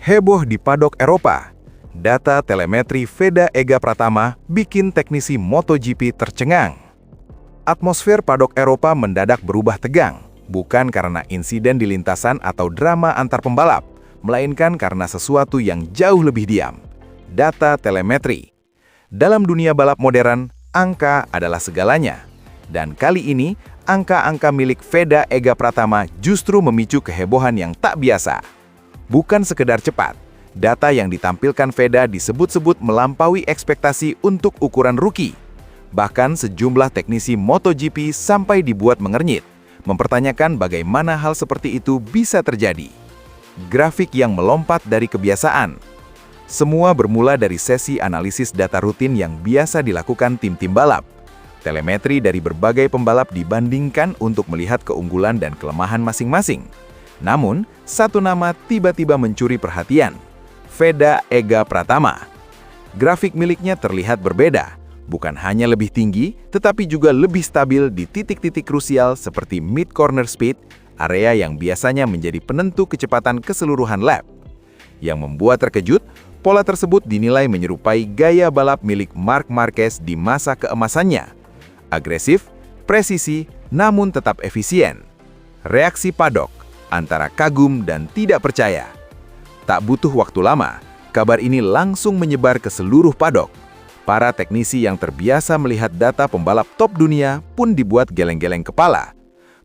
Heboh di padok Eropa. Data telemetri Veda Ega Pratama bikin teknisi MotoGP tercengang. Atmosfer padok Eropa mendadak berubah tegang, bukan karena insiden di lintasan atau drama antar pembalap, melainkan karena sesuatu yang jauh lebih diam. Data telemetri. Dalam dunia balap modern, angka adalah segalanya. Dan kali ini, angka-angka milik Veda Ega Pratama justru memicu kehebohan yang tak biasa. Bukan sekedar cepat, data yang ditampilkan Veda disebut-sebut melampaui ekspektasi untuk ukuran rookie. Bahkan sejumlah teknisi MotoGP sampai dibuat mengernyit, mempertanyakan bagaimana hal seperti itu bisa terjadi. Grafik yang melompat dari kebiasaan. Semua bermula dari sesi analisis data rutin yang biasa dilakukan tim-tim balap. Telemetri dari berbagai pembalap dibandingkan untuk melihat keunggulan dan kelemahan masing-masing. Namun, satu nama tiba-tiba mencuri perhatian, Veda Ega Pratama. Grafik miliknya terlihat berbeda, bukan hanya lebih tinggi, tetapi juga lebih stabil di titik-titik krusial seperti mid-corner speed, area yang biasanya menjadi penentu kecepatan keseluruhan lap. Yang membuat terkejut, pola tersebut dinilai menyerupai gaya balap milik Marc Marquez di masa keemasannya. Agresif, presisi, namun tetap efisien. Reaksi padok antara kagum dan tidak percaya. Tak butuh waktu lama, kabar ini langsung menyebar ke seluruh padok. Para teknisi yang terbiasa melihat data pembalap top dunia pun dibuat geleng-geleng kepala.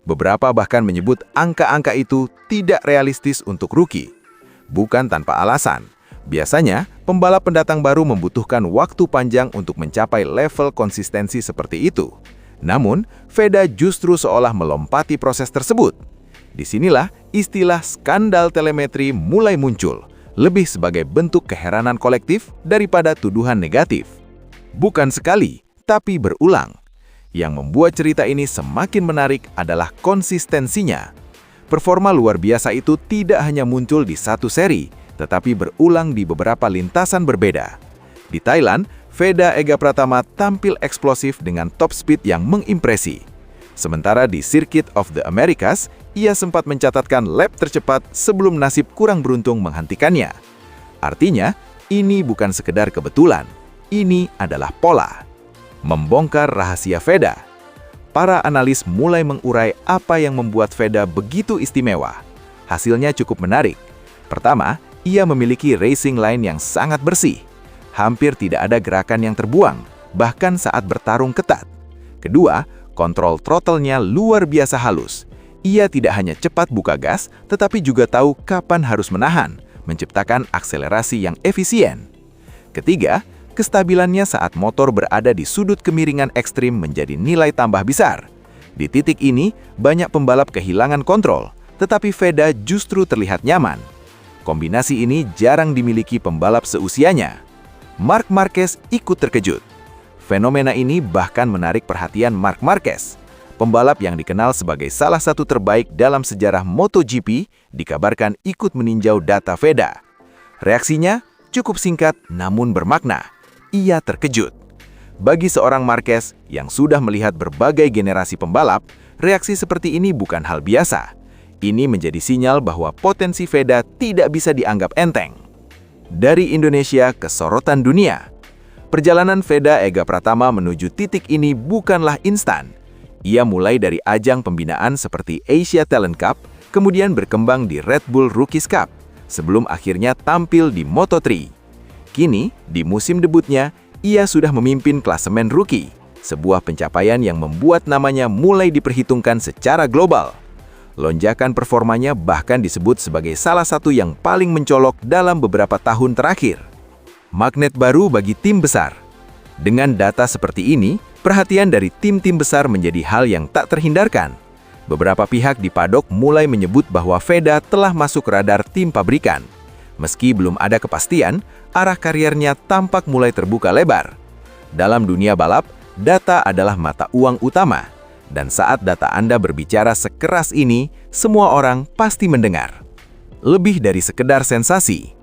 Beberapa bahkan menyebut angka-angka itu tidak realistis untuk rookie. Bukan tanpa alasan. Biasanya, pembalap pendatang baru membutuhkan waktu panjang untuk mencapai level konsistensi seperti itu. Namun, Veda justru seolah melompati proses tersebut. Disinilah istilah skandal telemetri mulai muncul, lebih sebagai bentuk keheranan kolektif daripada tuduhan negatif. Bukan sekali, tapi berulang. Yang membuat cerita ini semakin menarik adalah konsistensinya. Performa luar biasa itu tidak hanya muncul di satu seri, tetapi berulang di beberapa lintasan berbeda. Di Thailand, Veda Ega Pratama tampil eksplosif dengan top speed yang mengimpresi. Sementara di Circuit of the Americas, ia sempat mencatatkan lap tercepat sebelum nasib kurang beruntung menghentikannya. Artinya, ini bukan sekedar kebetulan, ini adalah pola. Membongkar rahasia Veda. Para analis mulai mengurai apa yang membuat Veda begitu istimewa. Hasilnya cukup menarik. Pertama, ia memiliki racing line yang sangat bersih. Hampir tidak ada gerakan yang terbuang, bahkan saat bertarung ketat. Kedua, kontrol throttle-nya luar biasa halus. Ia tidak hanya cepat buka gas, tetapi juga tahu kapan harus menahan, menciptakan akselerasi yang efisien. Ketiga, kestabilannya saat motor berada di sudut kemiringan ekstrim menjadi nilai tambah besar. Di titik ini, banyak pembalap kehilangan kontrol, tetapi Veda justru terlihat nyaman. Kombinasi ini jarang dimiliki pembalap seusianya. Marc Marquez ikut terkejut. Fenomena ini bahkan menarik perhatian Marc Marquez. Pembalap yang dikenal sebagai salah satu terbaik dalam sejarah MotoGP dikabarkan ikut meninjau data Veda. Reaksinya cukup singkat namun bermakna. Ia terkejut. Bagi seorang Marquez yang sudah melihat berbagai generasi pembalap, reaksi seperti ini bukan hal biasa. Ini menjadi sinyal bahwa potensi Veda tidak bisa dianggap enteng. Dari Indonesia ke sorotan dunia. Perjalanan Veda Ega Pratama menuju titik ini bukanlah instan. Ia mulai dari ajang pembinaan seperti Asia Talent Cup, kemudian berkembang di Red Bull Rookies Cup, sebelum akhirnya tampil di Moto3. Kini, di musim debutnya, ia sudah memimpin klasemen rookie, sebuah pencapaian yang membuat namanya mulai diperhitungkan secara global. Lonjakan performanya bahkan disebut sebagai salah satu yang paling mencolok dalam beberapa tahun terakhir. Magnet baru bagi tim besar. Dengan data seperti ini, perhatian dari tim-tim besar menjadi hal yang tak terhindarkan. Beberapa pihak di padok mulai menyebut bahwa Veda telah masuk radar tim pabrikan. Meski belum ada kepastian, arah karirnya tampak mulai terbuka lebar. Dalam dunia balap, data adalah mata uang utama. Dan saat data Anda berbicara sekeras ini, semua orang pasti mendengar. Lebih dari sekedar sensasi.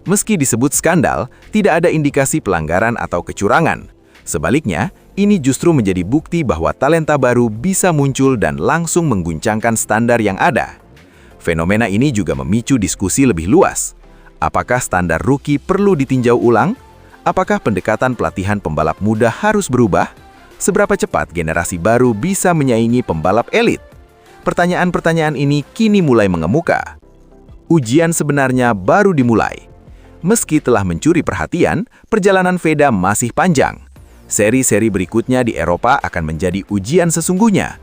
Meski disebut skandal, tidak ada indikasi pelanggaran atau kecurangan. Sebaliknya, ini justru menjadi bukti bahwa talenta baru bisa muncul dan langsung mengguncangkan standar yang ada. Fenomena ini juga memicu diskusi lebih luas. Apakah standar rookie perlu ditinjau ulang? Apakah pendekatan pelatihan pembalap muda harus berubah? Seberapa cepat generasi baru bisa menyaingi pembalap elit? Pertanyaan-pertanyaan ini kini mulai mengemuka. Ujian sebenarnya baru dimulai. Meski telah mencuri perhatian, perjalanan Veda masih panjang. Seri-seri berikutnya di Eropa akan menjadi ujian sesungguhnya.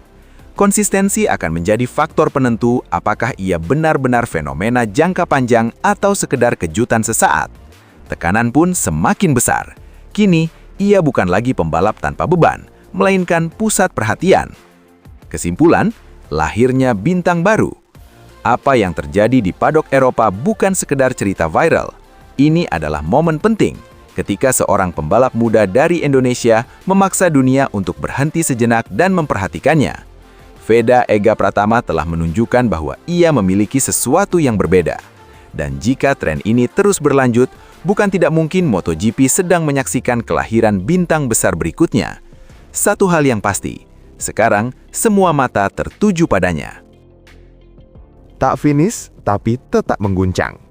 Konsistensi akan menjadi faktor penentu apakah ia benar-benar fenomena jangka panjang atau sekedar kejutan sesaat. Tekanan pun semakin besar. Kini, ia bukan lagi pembalap tanpa beban, melainkan pusat perhatian. Kesimpulan, lahirnya bintang baru. Apa yang terjadi di padok Eropa bukan sekedar cerita viral. Ini adalah momen penting ketika seorang pembalap muda dari Indonesia memaksa dunia untuk berhenti sejenak dan memperhatikannya. Veda Ega Pratama telah menunjukkan bahwa ia memiliki sesuatu yang berbeda. Dan jika tren ini terus berlanjut, bukan tidak mungkin MotoGP sedang menyaksikan kelahiran bintang besar berikutnya. Satu hal yang pasti, sekarang semua mata tertuju padanya. Tak finish, tapi tetap mengguncang.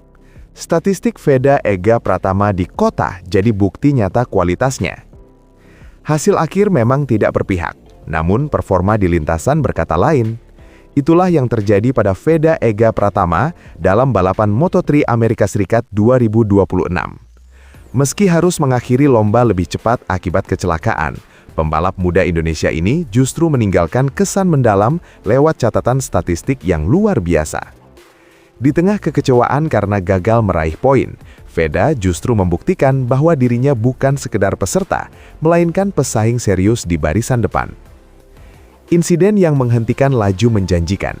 Statistik Veda Ega Pratama di kota jadi bukti nyata kualitasnya. Hasil akhir memang tidak berpihak, namun performa di lintasan berkata lain. Itulah yang terjadi pada Veda Ega Pratama dalam balapan Moto3 Amerika Serikat 2026. Meski harus mengakhiri lomba lebih cepat akibat kecelakaan, pembalap muda Indonesia ini justru meninggalkan kesan mendalam lewat catatan statistik yang luar biasa. Di tengah kekecewaan karena gagal meraih poin, Veda justru membuktikan bahwa dirinya bukan sekedar peserta, melainkan pesaing serius di barisan depan. Insiden yang menghentikan laju menjanjikan.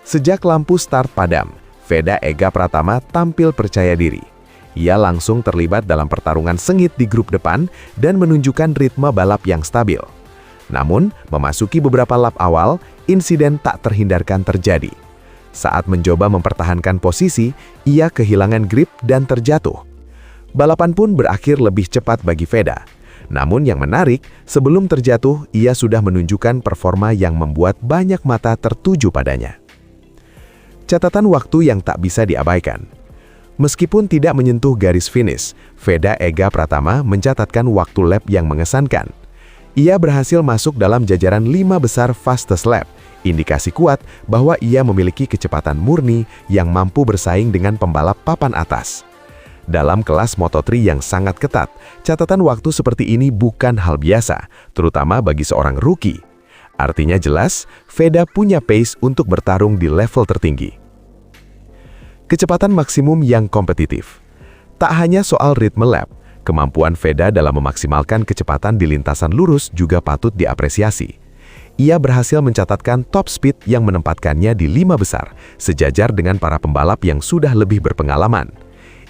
Sejak lampu start padam, Veda Ega Pratama tampil percaya diri. Ia langsung terlibat dalam pertarungan sengit di grup depan dan menunjukkan ritme balap yang stabil. Namun, memasuki beberapa lap awal, insiden tak terhindarkan terjadi. Saat mencoba mempertahankan posisi, ia kehilangan grip dan terjatuh. Balapan pun berakhir lebih cepat bagi Veda. Namun yang menarik, sebelum terjatuh, ia sudah menunjukkan performa yang membuat banyak mata tertuju padanya. Catatan waktu yang tak bisa diabaikan. Meskipun tidak menyentuh garis finish, Veda Ega Pratama mencatatkan waktu lap yang mengesankan. Ia berhasil masuk dalam jajaran 5 besar fastest lap, indikasi kuat bahwa ia memiliki kecepatan murni yang mampu bersaing dengan pembalap papan atas. Dalam kelas Moto3 yang sangat ketat, catatan waktu seperti ini bukan hal biasa, terutama bagi seorang rookie. Artinya jelas, Veda punya pace untuk bertarung di level tertinggi. Kecepatan maksimum yang kompetitif. Tak hanya soal ritme lap, kemampuan Veda dalam memaksimalkan kecepatan di lintasan lurus juga patut diapresiasi. Ia berhasil mencatatkan top speed yang menempatkannya di 5 besar, sejajar dengan para pembalap yang sudah lebih berpengalaman.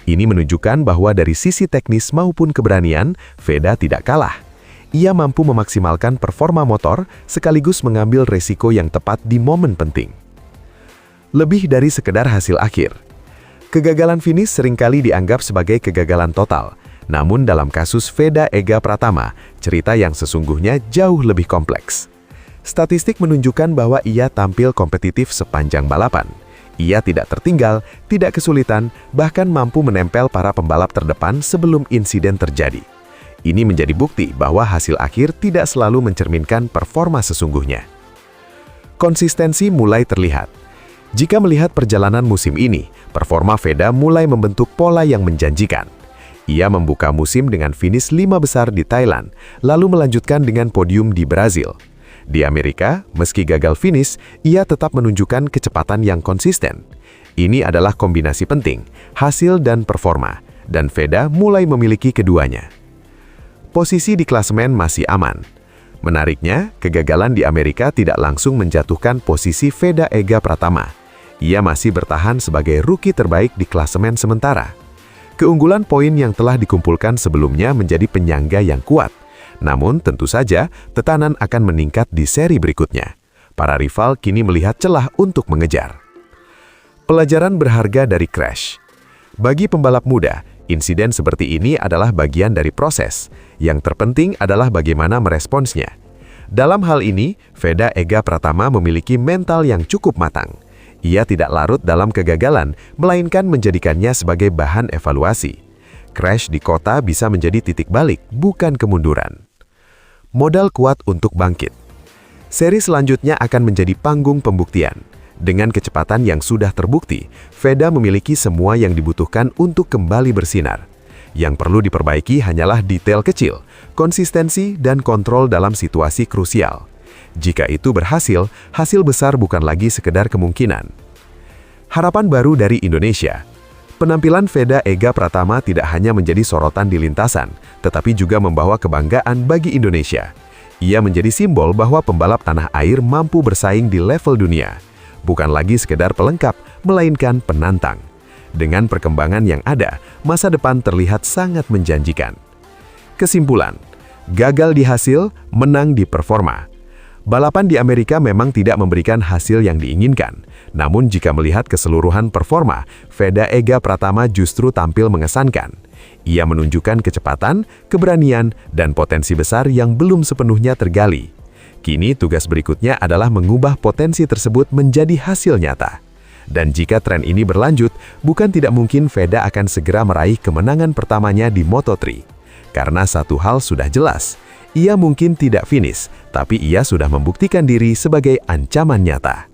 Ini menunjukkan bahwa dari sisi teknis maupun keberanian, Veda tidak kalah. Ia mampu memaksimalkan performa motor sekaligus mengambil resiko yang tepat di momen penting. Lebih dari sekedar hasil akhir. Kegagalan finish seringkali dianggap sebagai kegagalan total. Namun dalam kasus Veda Ega Pratama, cerita yang sesungguhnya jauh lebih kompleks. Statistik menunjukkan bahwa ia tampil kompetitif sepanjang balapan. Ia tidak tertinggal, tidak kesulitan, bahkan mampu menempel para pembalap terdepan sebelum insiden terjadi. Ini menjadi bukti bahwa hasil akhir tidak selalu mencerminkan performa sesungguhnya. Konsistensi mulai terlihat. Jika melihat perjalanan musim ini, performa Veda mulai membentuk pola yang menjanjikan. Ia membuka musim dengan finish 5 besar di Thailand, lalu melanjutkan dengan podium di Brazil. Di Amerika, meski gagal finish, ia tetap menunjukkan kecepatan yang konsisten. Ini adalah kombinasi penting, hasil dan performa, dan Veda mulai memiliki keduanya. Posisi di klasemen masih aman. Menariknya, kegagalan di Amerika tidak langsung menjatuhkan posisi Veda Ega Pratama. Ia masih bertahan sebagai rookie terbaik di klasemen sementara. Keunggulan poin yang telah dikumpulkan sebelumnya menjadi penyangga yang kuat. Namun tentu saja tekanan akan meningkat di seri berikutnya. Para rival kini melihat celah untuk mengejar. Pelajaran berharga dari crash. Bagi pembalap muda, insiden seperti ini adalah bagian dari proses. Yang terpenting adalah bagaimana meresponsnya. Dalam hal ini, Veda Ega Pratama memiliki mental yang cukup matang. Ia tidak larut dalam kegagalan, melainkan menjadikannya sebagai bahan evaluasi. Crash di kota bisa menjadi titik balik, bukan kemunduran. Modal kuat untuk bangkit. Seri selanjutnya akan menjadi panggung pembuktian. Dengan kecepatan yang sudah terbukti, Veda memiliki semua yang dibutuhkan untuk kembali bersinar. Yang perlu diperbaiki hanyalah detail kecil, konsistensi, dan kontrol dalam situasi krusial. Jika itu berhasil, hasil besar bukan lagi sekedar kemungkinan. Harapan baru dari Indonesia. Penampilan Veda Ega Pratama tidak hanya menjadi sorotan di lintasan, tetapi juga membawa kebanggaan bagi Indonesia. Ia menjadi simbol bahwa pembalap tanah air mampu bersaing di level dunia. Bukan lagi sekedar pelengkap, melainkan penantang. Dengan perkembangan yang ada, masa depan terlihat sangat menjanjikan. Kesimpulan, gagal di hasil, menang di performa. Balapan di Amerika memang tidak memberikan hasil yang diinginkan. Namun jika melihat keseluruhan performa, Veda Ega Pratama justru tampil mengesankan. Ia menunjukkan kecepatan, keberanian, dan potensi besar yang belum sepenuhnya tergali. Kini tugas berikutnya adalah mengubah potensi tersebut menjadi hasil nyata. Dan jika tren ini berlanjut, bukan tidak mungkin Veda akan segera meraih kemenangan pertamanya di Moto3. Karena satu hal sudah jelas, ia mungkin tidak finish, tapi ia sudah membuktikan diri sebagai ancaman nyata.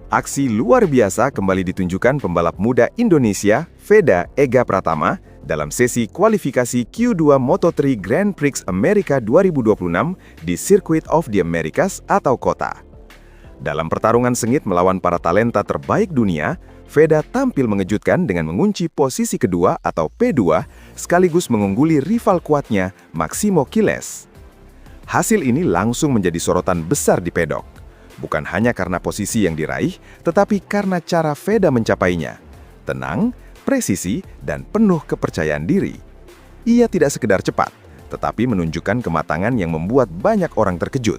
Aksi luar biasa kembali ditunjukkan pembalap muda Indonesia, Veda Ega Pratama, dalam sesi kualifikasi Q2 Moto3 Grand Prix Amerika 2026 di Circuit of the Americas atau KOTA. Dalam pertarungan sengit melawan para talenta terbaik dunia, Veda tampil mengejutkan dengan mengunci posisi kedua atau P2, sekaligus mengungguli rival kuatnya, Maximo Quiles. Hasil ini langsung menjadi sorotan besar di pedok. Bukan hanya karena posisi yang diraih, tetapi karena cara Veda mencapainya. Tenang, presisi, dan penuh kepercayaan diri. Ia tidak sekedar cepat, tetapi menunjukkan kematangan yang membuat banyak orang terkejut.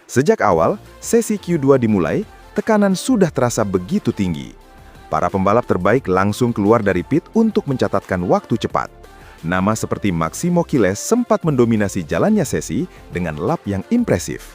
Sejak awal, sesi Q2 dimulai, tekanan sudah terasa begitu tinggi. Para pembalap terbaik langsung keluar dari pit untuk mencatatkan waktu cepat. Nama seperti Maximo Quiles sempat mendominasi jalannya sesi dengan lap yang impresif.